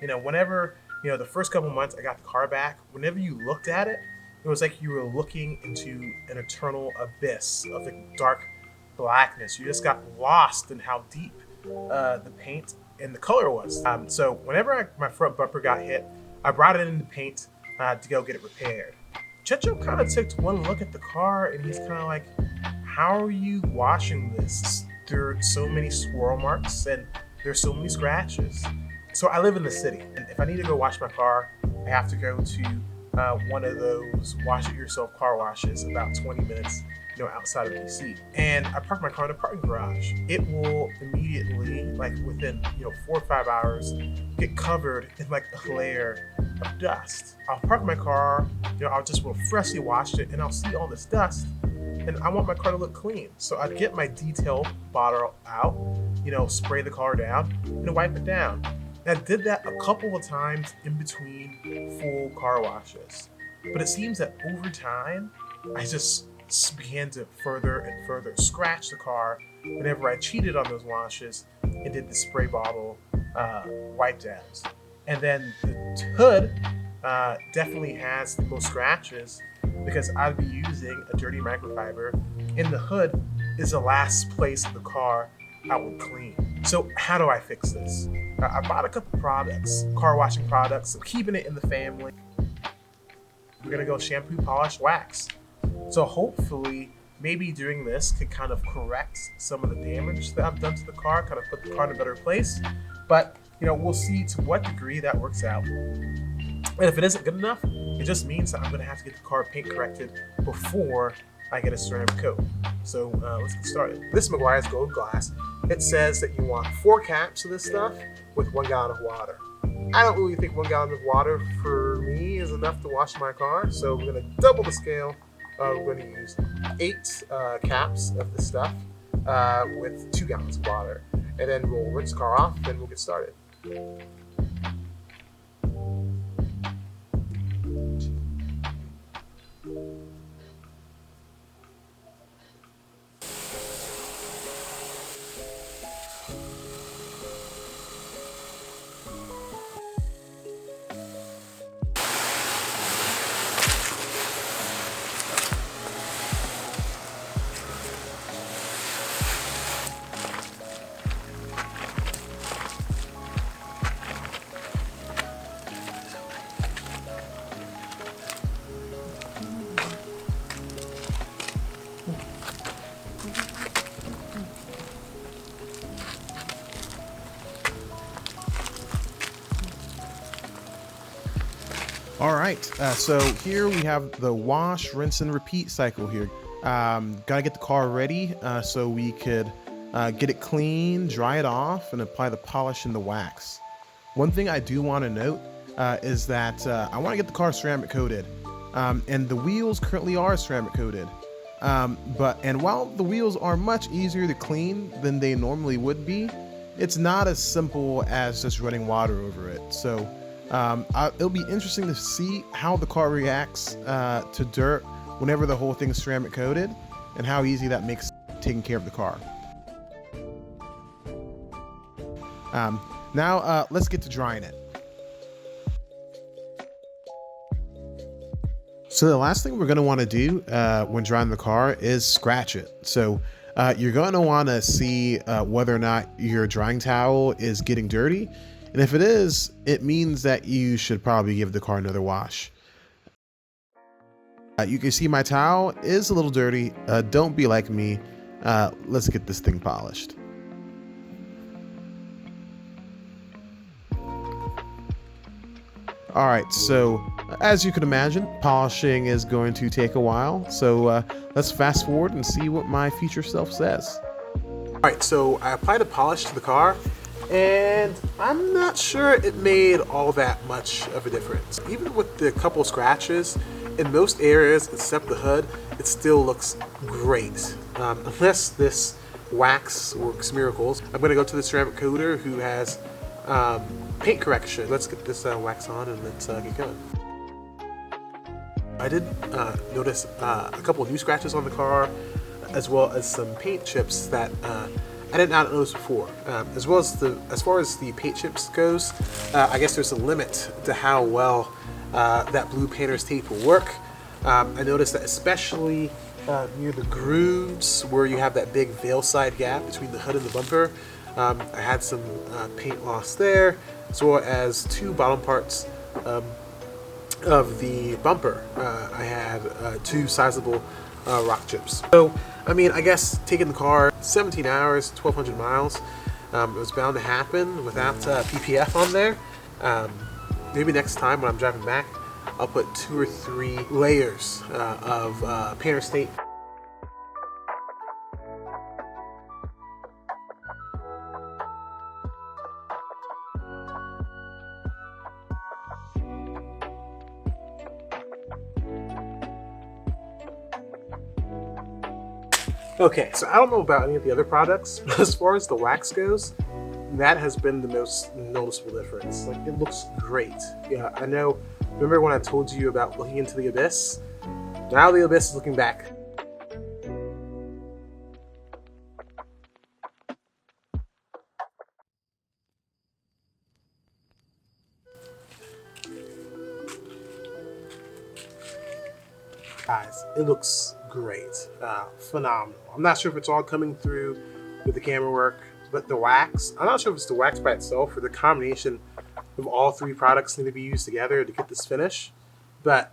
Whenever, the first couple months I got the car back, whenever you looked at it, it was like you were looking into an eternal abyss of like dark blackness. You just got lost in how deep the paint and the color was. So whenever my front bumper got hit, I brought it in the paint to go get it repaired. Checho kind of took one look at the car and he's kind of like, how are you washing this? There are so many swirl marks and there's so many scratches. So I live in the city, and if I need to go wash my car, I have to go to one of those wash-it-yourself car washes about 20 minutes, outside of DC. And I park my car in a parking garage. It will immediately, like within 4 or 5 hours, get covered in like a layer of dust. I'll park my car, I'll just will freshly wash it, and I'll see all this dust. And I want my car to look clean. So I'd get my detail bottle out, spray the car down, and wipe it down. And I did that a couple of times in between full car washes. But it seems that over time, I just began to further and further scratch the car whenever I cheated on those washes and did the spray bottle wipe downs. And then the hood definitely has the most scratches because I'd be using a dirty microfiber, and the hood is the last place of the car I would clean. So how do I fix this? I bought a couple products, car washing products. I'm keeping it in the family. We're gonna go shampoo, polish, wax. So hopefully, maybe doing this can kind of correct some of the damage that I've done to the car, kind of put the car in a better place. But we'll see to what degree that works out. And if it isn't good enough, it just means that I'm gonna have to get the car paint corrected before I get a ceramic coat. So let's get started. This Meguiar's Gold Glass, it says that you want 4 caps of this stuff with 1 gallon of water. I don't really think 1 gallon of water for me is enough to wash my car, so we're gonna double the scale. We're gonna use 8 caps of this stuff with 2 gallons of water. And then we'll rinse the car off, then we'll get started. All right, so here we have the wash, rinse, and repeat cycle here. Gotta get the car ready so we could get it clean, dry it off, and apply the polish and the wax. One thing I do want to note is that I want to get the car ceramic coated, and the wheels currently are ceramic coated. And while the wheels are much easier to clean than they normally would be, it's not as simple as just running water over it. So it'll be interesting to see how the car reacts to dirt whenever the whole thing's ceramic coated, and how easy that makes taking care of the car. Now let's get to drying it. So the last thing we're going to want to do when drying the car is scratch it. So you're going to want to see whether or not your drying towel is getting dirty. And if it is, it means that you should probably give the car another wash. You can see my towel is a little dirty. Don't be like me. Let's get this thing polished. All right, so as you can imagine, polishing is going to take a while. So let's fast forward and see what my future self says. All right, so I applied a polish to the car, and I'm not sure it made all that much of a difference. Even with the couple scratches, in most areas except the hood, it still looks great. Unless this wax works miracles, I'm gonna go to the ceramic coater who has paint correction. Let's get this wax on and let's get going. I did notice a couple of new scratches on the car, as well as some paint chips that I did not know this before. As far as the paint chips goes, I guess there's a limit to how well that blue painter's tape will work. I noticed that especially near the grooves where you have that big Veilside gap between the hood and the bumper, I had some paint loss there, as well as two bottom parts of the bumper. I had two sizable rock chips. So, I mean, I guess taking the car 17 hours, 1,200 miles, it was bound to happen without PPF on there. Maybe next time when I'm driving back, I'll put 2 or 3 layers of painter's tape. Okay, so I don't know about any of the other products, but as far as the wax goes, that has been the most noticeable difference. Like, it looks great. Yeah, I know. Remember when I told you about looking into the abyss? Now the abyss is looking back. Guys, it looks great. Phenomenal. I'm not sure if it's all coming through with the camera work, but the wax, I'm not sure if it's the wax by itself or the combination of all 3 products need to be used together to get this finish, but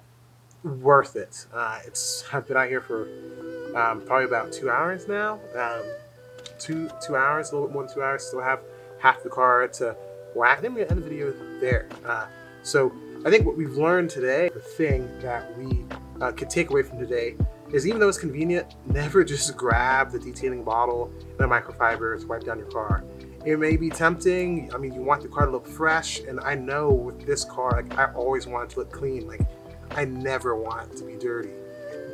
worth it. I've been out here for probably about 2 hours now. 2 hours, a little bit more than 2 hours. Still have half the car to wax. I think I'm gonna end the video there. So I think what we've learned today, the thing that we could take away from today, is even though it's convenient, never just grab the detailing bottle and a microfiber to wipe down your car. It may be tempting. I mean, you want the car to look fresh, and I know with this car, like, I always want it to look clean. Like, I never want it to be dirty.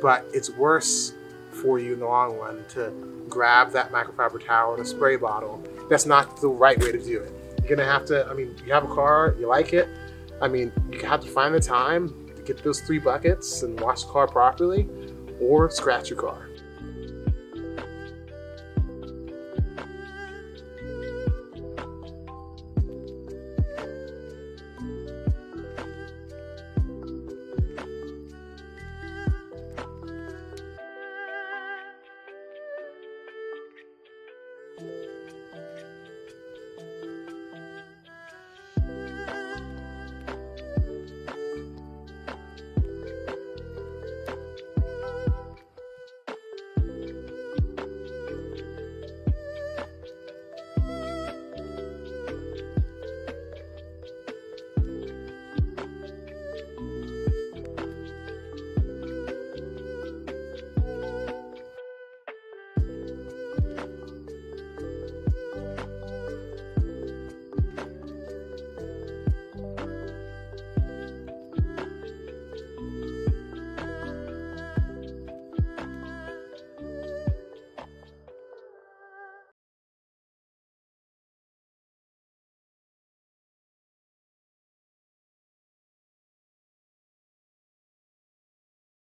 But it's worse for you in the long run to grab that microfiber towel and a spray bottle. That's not the right way to do it. You're gonna have to, I mean, you have a car, you like it. I mean, you have to find the time to get those 3 buckets and wash the car properly, or scratch your car.